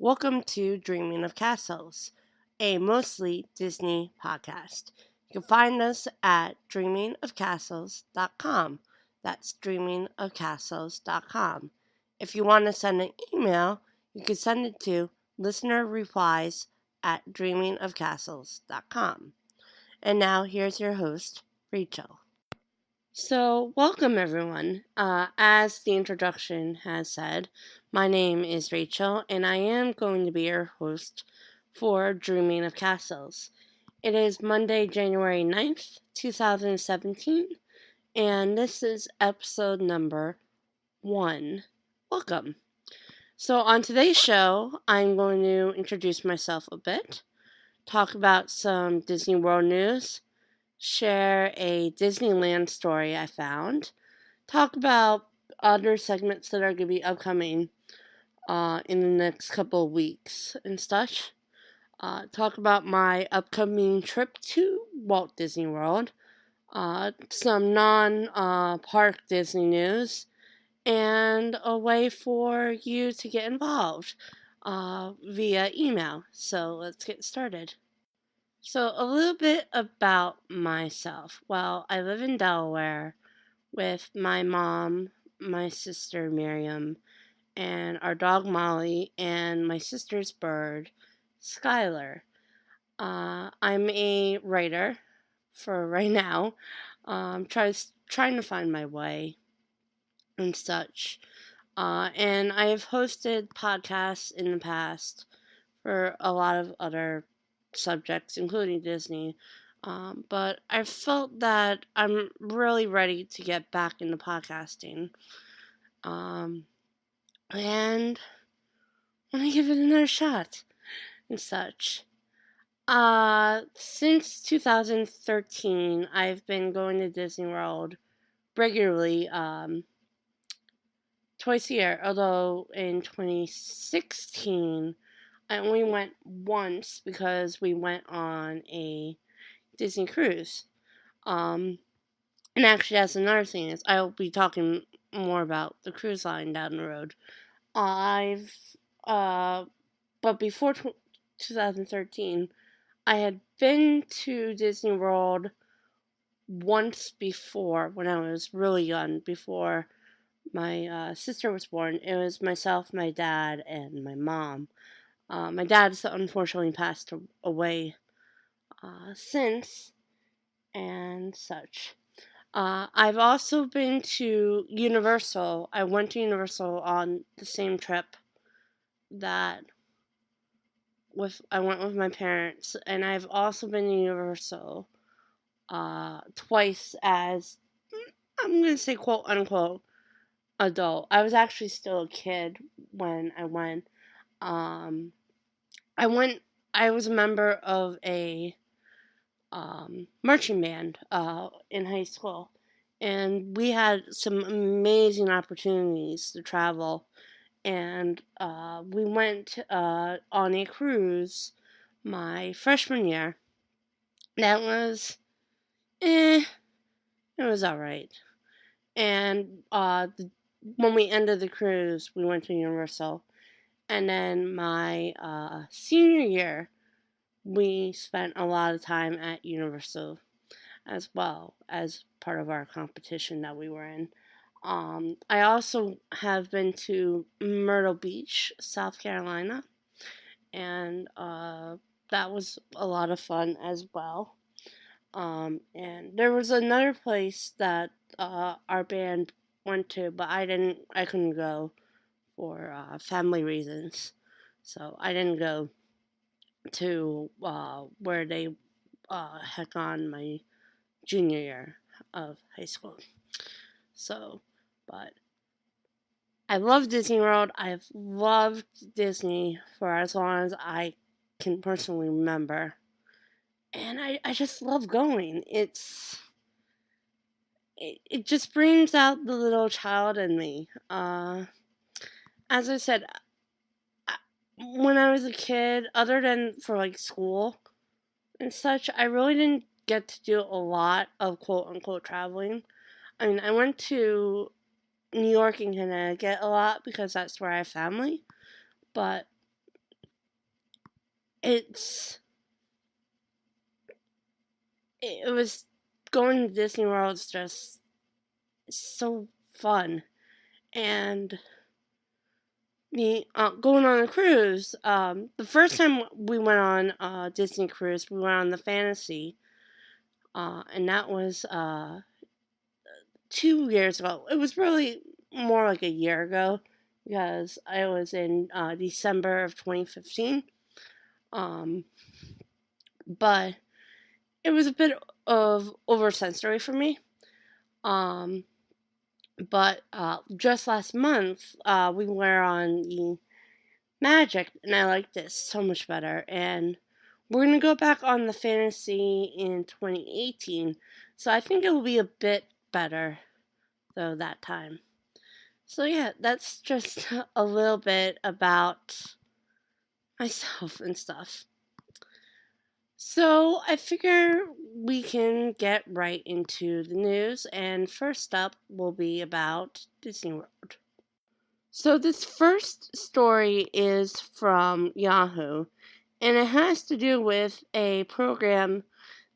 Welcome to Dreaming of Castles, a mostly Disney podcast. You can find us at dreamingofcastles.com. That's dreamingofcastles.com. If you want to send an email, you can send it to listenerreplies@dreamingofcastles.com. And now here's your host, Rachel. So, welcome everyone. As the introduction has said, my name is Rachel, and I am going to be your host for Dreaming of Castles. It is Monday, January 9th, 2017, and this is episode number 1. Welcome. So, on today's show, I'm going to introduce myself a bit, talk about some Disney World news, share a Disneyland story I found, talk about other segments that are going to be upcoming in the next couple of weeks and such. Talk about my upcoming trip to Walt Disney World, some non-park Disney news, and a way for you to get involved via email. So let's get started. So, a little bit about myself. Well, I live in Delaware with my mom, my sister Miriam, and our dog Molly, and my sister's bird, Skylar. I'm a writer for right now. Trying to find my way and such. And I have hosted podcasts in the past for a lot of other subjects, including Disney. But I felt that I'm really ready to get back into podcasting. And want to give it another shot and such. Since 2013, I've been going to Disney World regularly, twice a year. Although in 2016, I only went once because we went on a Disney cruise. And actually, that's another thing is I'll be talking more about the cruise line down the road. But before 2013, I had been to Disney World once before when I was really young, before my sister was born. It was myself, my dad, and my mom. My dad's unfortunately passed away since, and such. I've also been to Universal. I went to Universal on the same trip that I went with my parents, and I've also been to Universal twice as, I'm gonna say, quote unquote adult. I was actually still a kid when I went. Um, I went. I was a member of a marching band in high school, and we had some amazing opportunities to travel. And we went on a cruise my freshman year. That was, it was alright. And when we ended the cruise, we went to Universal. And then my senior year, we spent a lot of time at Universal as well as part of our competition that we were in. I also have been to Myrtle Beach, South Carolina, and that was a lot of fun as well. And there was another place that our band went to, but I couldn't go for family reasons, so I didn't go to where they had gone my junior year of high school. So, but I love Disney World. I've loved Disney for as long as I can personally remember. And I just love going. It just brings out the little child in me. As I said, when I was a kid, other than for like school and such, I really didn't get to do a lot of quote unquote traveling. I mean, I went to New York and Connecticut a lot because that's where I have family, but it was going to Disney World is just so fun. And the going on a cruise, the first time we went on Disney cruise, we went on the Fantasy, and that was 2 years ago. It was really more like a year ago because I was in December of 2015. But it was a bit of oversensory for me. But just last month, we were on the Magic, and I liked it so much better. And we're going to go back on the Fantasy in 2018, so I think it will be a bit better, though, that time. So yeah, that's just a little bit about myself and stuff. So I figure we can get right into the news, and first up will be about Disney World. So this first story is from Yahoo, and it has to do with a program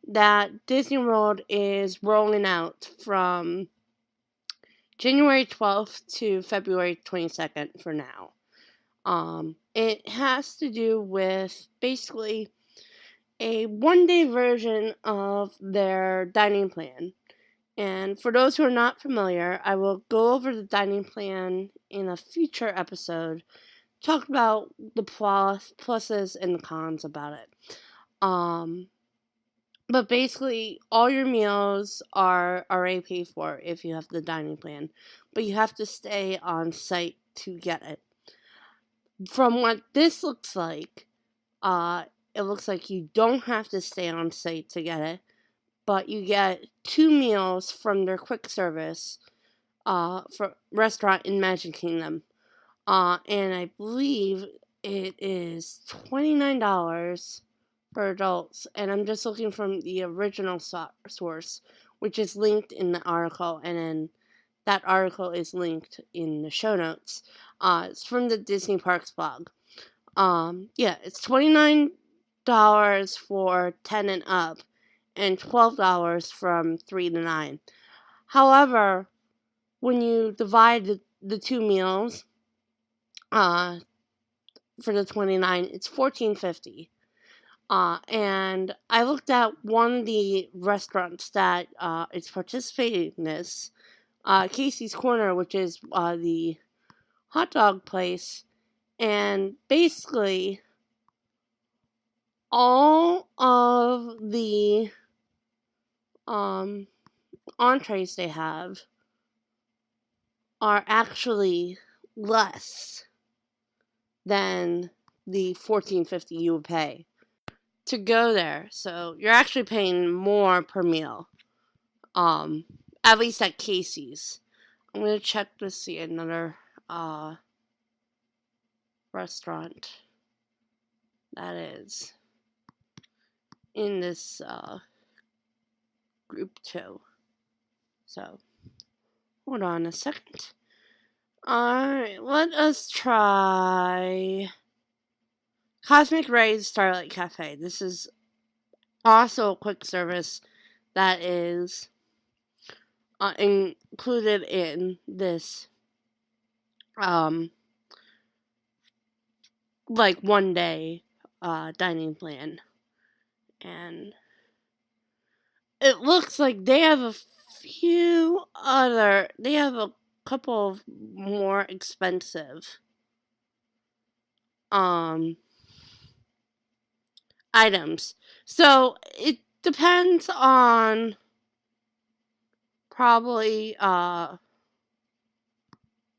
that Disney World is rolling out from January 12th to February 22nd for now. It has to do with basically a one-day version of their dining plan. And for those who are not familiar, I will go over the dining plan in a future episode, talk about the pluses and the cons about it. But basically, all your meals are already paid for if you have the dining plan, but you have to stay on site to get it. From what this looks like, it looks like you don't have to stay on site to get it, but you get 2 meals from their quick service for restaurant in Magic Kingdom. And I believe it is $29 for adults. And I'm just looking from the original source, which is linked in the article. And then that article is linked in the show notes. It's from the Disney Parks blog. It's $29 for 10 and up, and $12 from 3 to 9. However, when you divide the 2 meals for the 29, it's $14.50. And I looked at one of the restaurants that is participating in this, Casey's Corner, which is the hot dog place, and basically all of the entrees they have are actually less than the $14.50 you would pay to go there. So you're actually paying more per meal. At least at Casey's. I'm gonna check to see another restaurant that is in this group too. So hold on a second. Alright, let us try Cosmic Rays Starlight Cafe. This is also a quick service that is included in this like 1 day dining plan. And it looks like they have a couple of more expensive items. So it depends on probably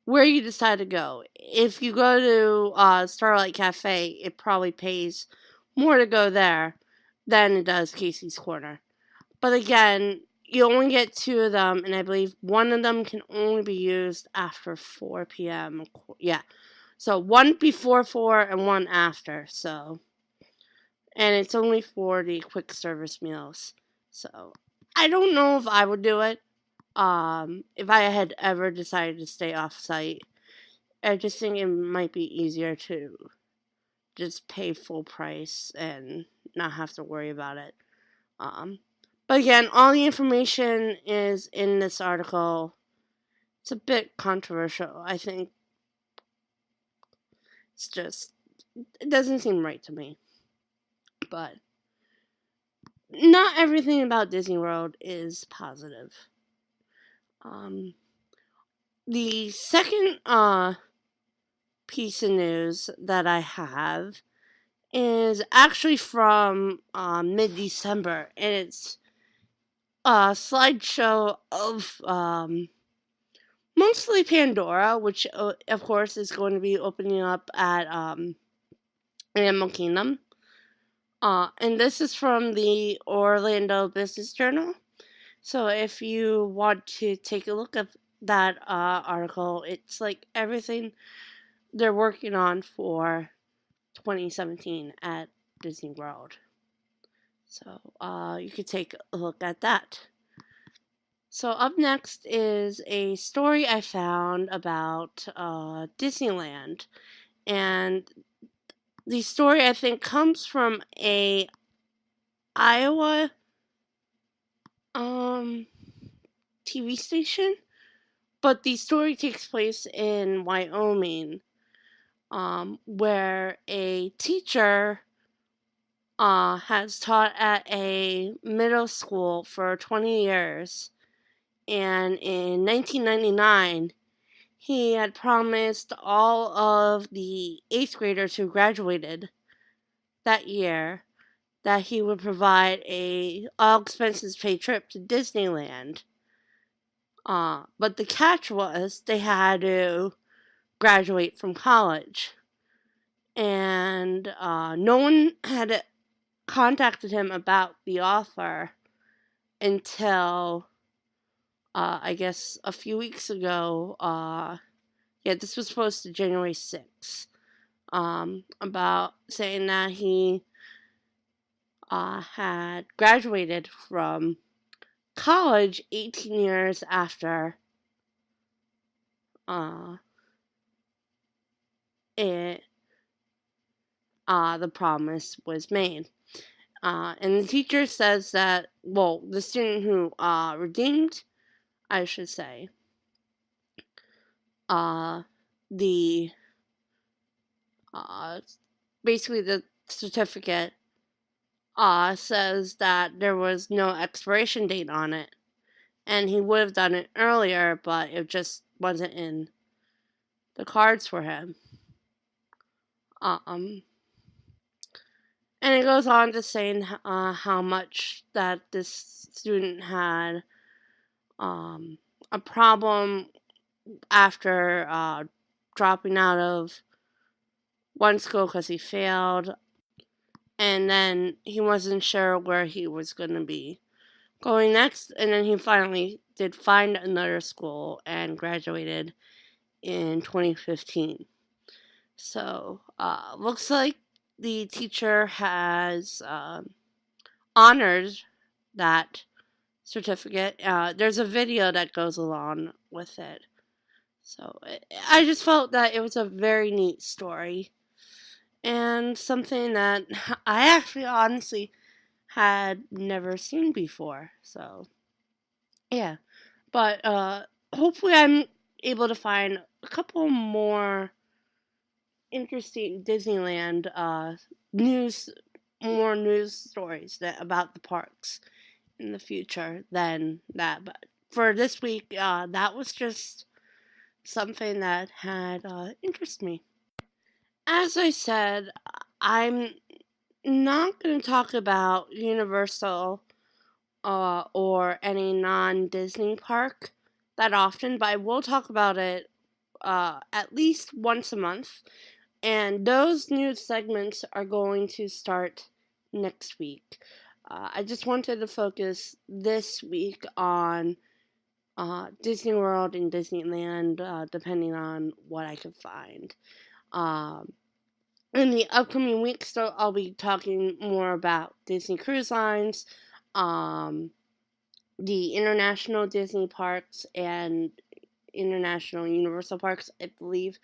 where you decide to go. If you go to Starlight Cafe, it probably pays more to go there than it does Casey's Corner. But again, you only get 2 of them, and I believe one of them can only be used after 4 p.m. Yeah. So 1 before 4 and 1 after. So, and it's only for the quick service meals. So I don't know if I would do it. If I had ever decided to stay off site, I just think it might be easier to just pay full price and not have to worry about it. But again, all the information is in this article. It's a bit controversial. I think it doesn't seem right to me. But not everything about Disney World is positive. The second piece of news that I have is actually from mid-December, and it's a slideshow of mostly Pandora, which of course is going to be opening up at Animal Kingdom. And this is from the Orlando Business Journal. So if you want to take a look at that article, it's like everything they're working on for 2017 at Disney World. So you could take a look at that. So up next is a story I found about Disneyland. And the story, I think, comes from a Iowa TV station, but the story takes place in Wyoming, where a teacher has taught at a middle school for 20 years, and in 1999, he had promised all of the 8th graders who graduated that year that he would provide a all expenses paid trip to Disneyland. But the catch was they had to graduate from college. And no one had contacted him about the offer until, I guess, a few weeks ago. This was posted January 6th. About saying that he had graduated from college 18 years after the promise was made. And the teacher says that, the student who redeemed, I should say, the basically the certificate says that there was no expiration date on it, and he would have done it earlier, but it just wasn't in the cards for him. And it goes on to saying how much that this student had a problem after dropping out of one school because he failed, and then he wasn't sure where he was going to be going next, and then he finally did find another school and graduated in 2015. So, looks like the teacher has honored that certificate. There's a video that goes along with it. So, I just felt that it was a very neat story. And something that I actually honestly had never seen before. So, yeah. But hopefully I'm able to find a couple more interesting Disneyland more news stories about the parks in the future than that. But for this week, that was just something that had interested me. As I said, I'm not going to talk about Universal or any non-Disney park that often, but I will talk about it at least once a month. And those news segments are going to start next week. I just wanted to focus this week on Disney World and Disneyland, depending on what I could find. In the upcoming weeks, so I'll be talking more about Disney Cruise Lines, the international Disney parks, and international Universal parks. I believe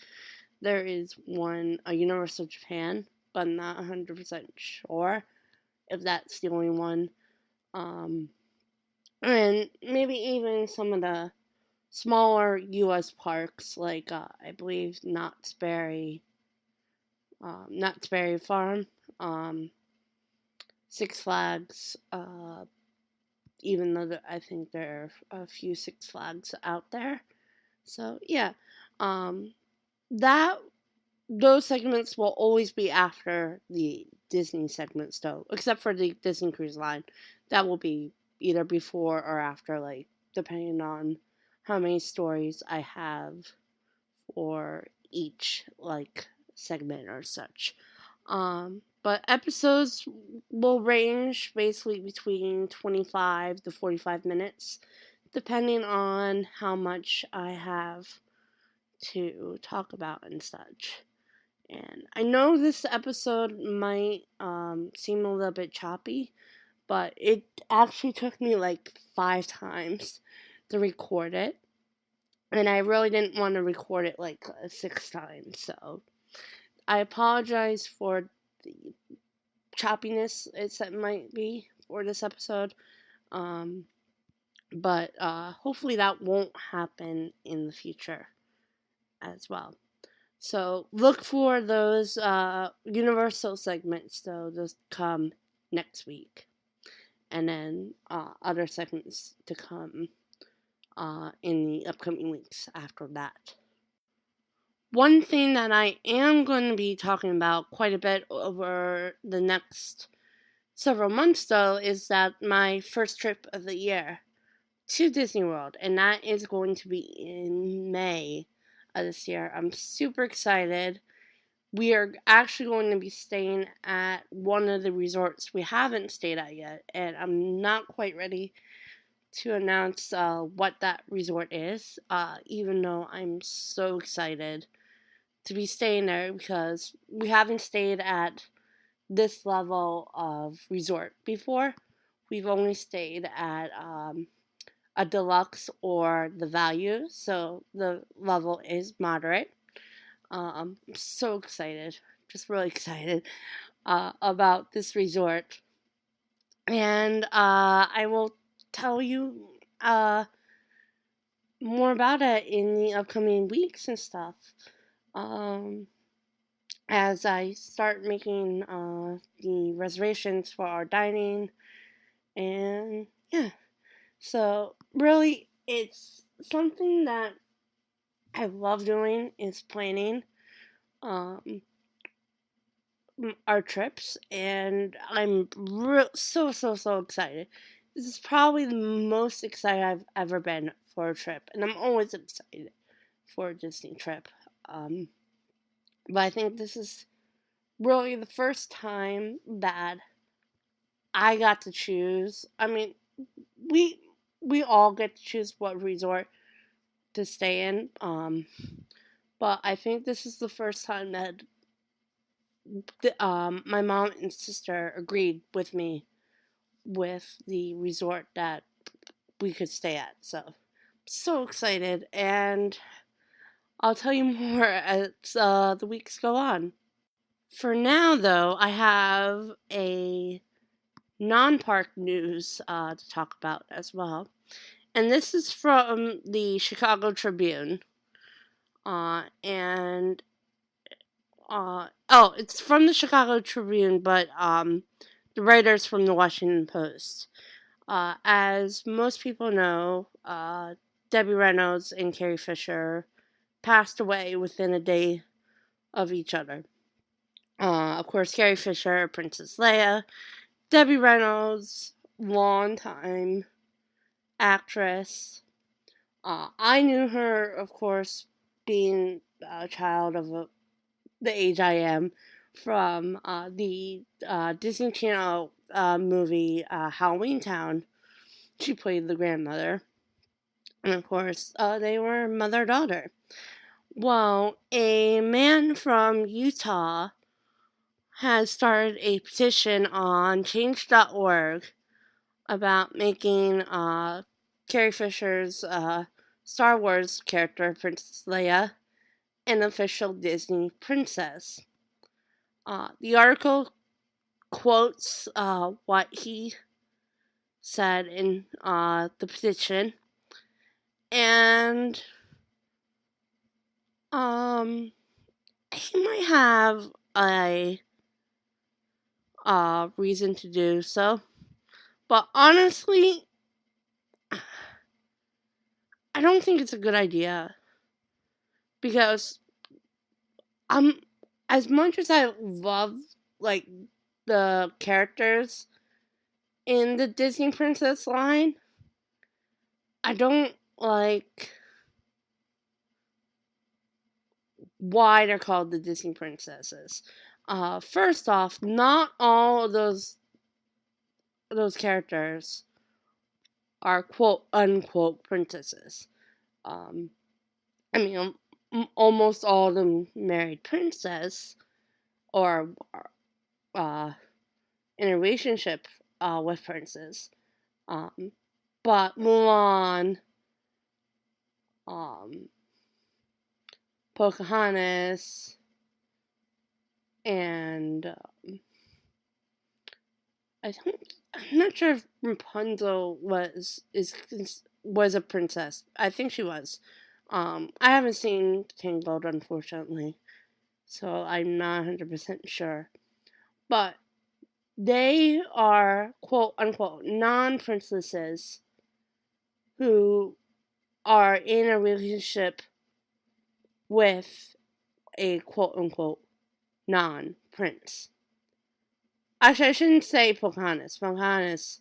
there is one, a Universal Japan, but I'm not 100% sure if that's the only one. And maybe even some of the smaller U.S. parks, like I believe Knott's Berry Farm, Six Flags, even though I think there are a few Six Flags out there. So yeah, that those segments will always be after the Disney segments, though, except for the Disney Cruise Line. That will be either before or after, like depending on how many stories I have for each like segment or such. But episodes will range basically between 25 to 45 minutes, depending on how much I have to talk about and such. And I know this episode might seem a little bit choppy, but it actually took me like 5 times to record it. And I really didn't want to record it like 6 times. So I apologize for the choppiness it might be for this episode. But hopefully that won't happen in the future as well. So look for those Universal segments, though, to come next week. And then other segments to come in the upcoming weeks after that. One thing that I am going to be talking about quite a bit over the next several months, though, is that my first trip of the year to Disney World, and that is going to be in May of this year. I'm super excited. We are actually going to be staying at one of the resorts we haven't stayed at yet, and I'm not quite ready to announce what that resort is, even though I'm so excited to be staying there because we haven't stayed at this level of resort before. We've only stayed at a deluxe or the value, so the level is moderate. I'm so excited, just really excited about this resort, and I will tell you more about it in the upcoming weeks and stuff. As I start making the reservations for our dining, and yeah, so really, it's something that I love doing is planning our trips, and I'm so excited. This is probably the most excited I've ever been for a trip, and I'm always excited for a Disney trip. But I think this is really the first time that I got to choose. I mean, we all get to choose what resort to stay in. But I think this is the first time that my mom and sister agreed with me with the resort that we could stay at. So excited, and I'll tell you more as the weeks go on. For now, though, I have a non-park news to talk about as well. And this is from the Chicago Tribune. And it's from the Chicago Tribune, but the writers from the Washington Post. As most people know, Debbie Reynolds and Carrie Fisher passed away within a day of each other. Of course, Carrie Fisher, Princess Leia. Debbie Reynolds, longtime actress. I knew her, of course, being a child of the age I am, from the Disney Channel movie Halloween Town. She played the grandmother. And of course, they were mother-daughter. Well, a man from Utah has started a petition on change.org about making Carrie Fisher's Star Wars character, Princess Leia, an official Disney princess. The article quotes what he said in the petition, and he might have a reason to do so, but honestly, I don't think it's a good idea, because as much as I love like the characters in the Disney Princess line, I don't like why they're called the Disney Princesses. First off, not all of those characters are quote unquote princesses. I mean, almost all of them married princess or in a relationship with princes. But Mulan, Pocahontas, and I'm not sure if Rapunzel was a princess. I think she was. I haven't seen Tangled, unfortunately, so I'm not 100% sure. But they are quote unquote non-princesses who are in a relationship with a quote unquote non-prince. Actually, I shouldn't say Pocahontas. Pocahontas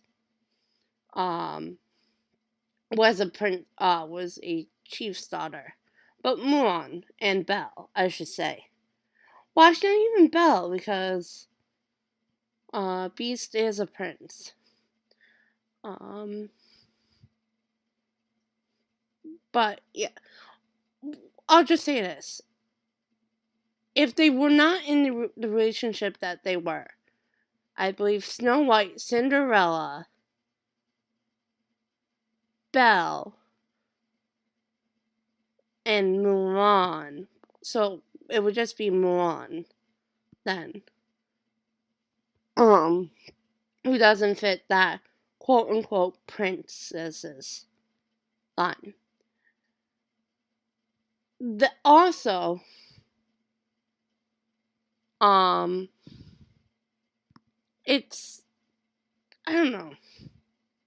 was a chief's daughter. But Mulan and Belle, I should say. Well, actually, not even Belle, because Beast is a prince. But yeah, I'll just say this: if they were not in the relationship that they were, I believe Snow White, Cinderella, Belle, and Mulan. So it would just be Mulan then. Who doesn't fit that quote unquote princesses line. Also, it's, I don't know,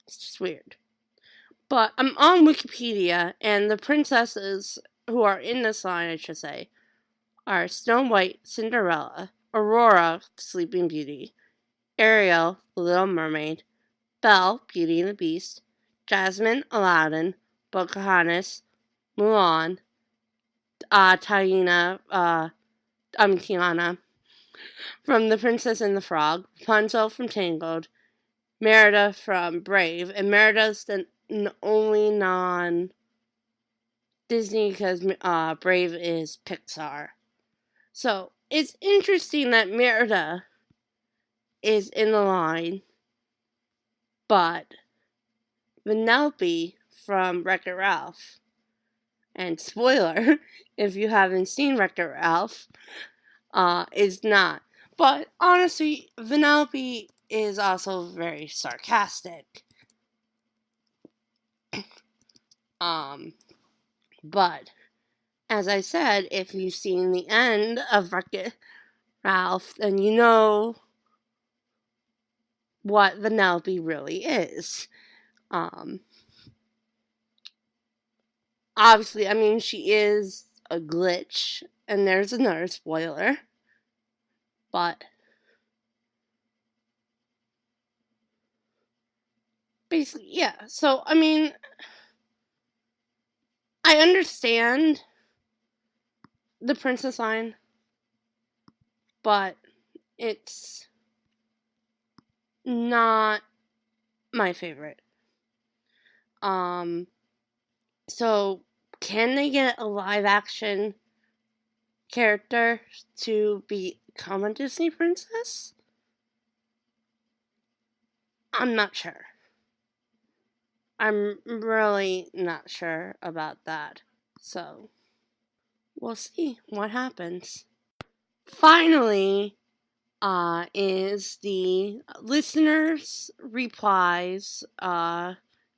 it's just weird. But I'm on Wikipedia, and the princesses who are in this line, I should say, are Snow White, Cinderella, Aurora, Sleeping Beauty, Ariel, The Little Mermaid, Belle, Beauty and the Beast, Jasmine, Aladdin, Pocahontas, Mulan, Tiana from The Princess and the Frog, Rapunzel from Tangled, Merida from Brave, and Merida's the only non-Disney because Brave is Pixar. So it's interesting that Merida is in the line, but Vanellope from Wreck-It Ralph, and spoiler, if you haven't seen Wreck-It Ralph, is not. But honestly, Vanellope is also very sarcastic. But as I said, if you've seen the end of Wreck-It Ralph, then you know what Vanellope really is. Obviously, I mean, she is a glitch, and there's another spoiler. But basically, yeah. So, I mean, I understand the princess line, but it's not my favorite. So can they get a live action character to become a Disney princess? I'm not sure. I'm really not sure about that. So we'll see what happens. Finally, is the listeners' replies,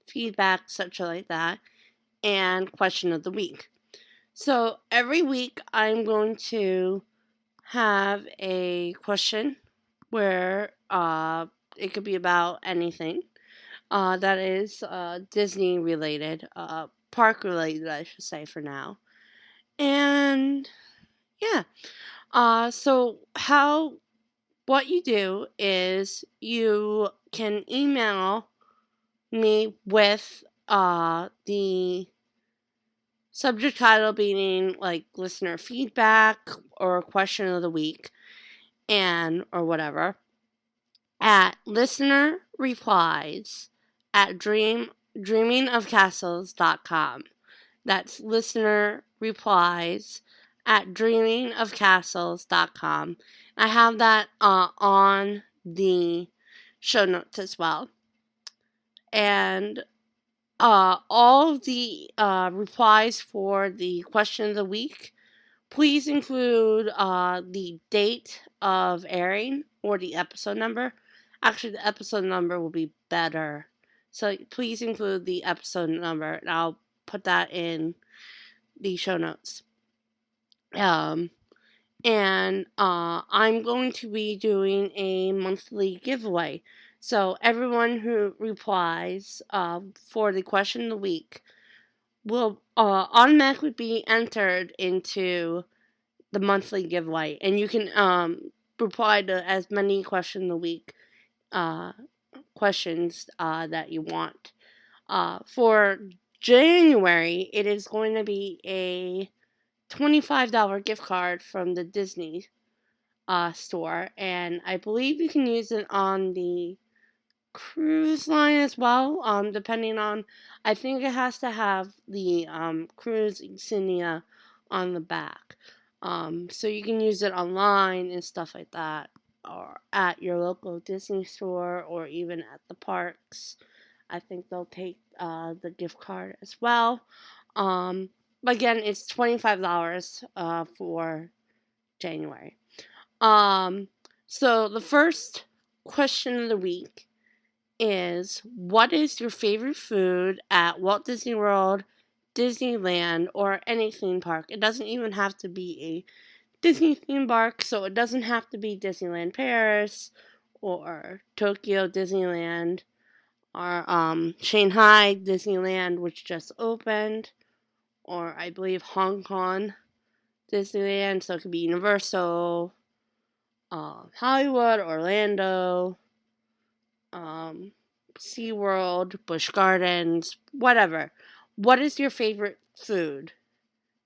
feedback, such like that, and question of the week. So every week I'm going to have a question where it could be about anything that is Disney related, park related, I should say, for now. And yeah, so what you do is you can email me with the subject title being like listener feedback or question of the week and or whatever at listener replies at dreamingofcastles.com. That's listener replies at dreamingofcastles.com. I have that on the show notes as well. And all of the replies for the question of the week, please include the date of airing or the episode number. Actually, the episode number will be better. So please include the episode number, and I'll put that in the show notes. And I'm going to be doing a monthly giveaway. So everyone who replies for the question of the week will automatically be entered into the monthly giveaway, and you can reply to as many questions a week questions that you want. For January, it is going to be a $25 gift card from the Disney store, and I believe you can use it on the cruise line as well, depending on, I think it has to have the cruise insignia on the back. So you can use it online and stuff like that, or at your local Disney store, or even at the parks. I think they'll take the gift card as well. But again, it's $25 for January. So the first question of the week is, what is your favorite food at Walt Disney World, Disneyland, or any theme park? It doesn't even have to be a Disney theme park, so it doesn't have to be Disneyland Paris or Tokyo Disneyland or Shanghai Disneyland, which just opened, or I believe Hong Kong Disneyland, so it could be Universal, Hollywood, Orlando, SeaWorld, Busch Gardens, whatever. What is your favorite food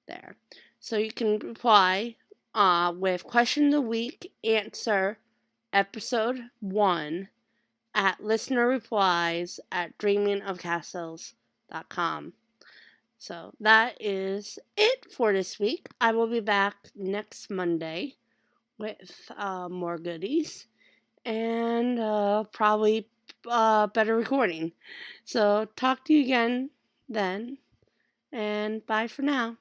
there? So you can reply with question of the week, answer episode 1 at listenerreplies at dreamingofcastles.com. So that is it for this week. I will be back next Monday with more goodies and probably better recording. So talk to you again then, and bye for now.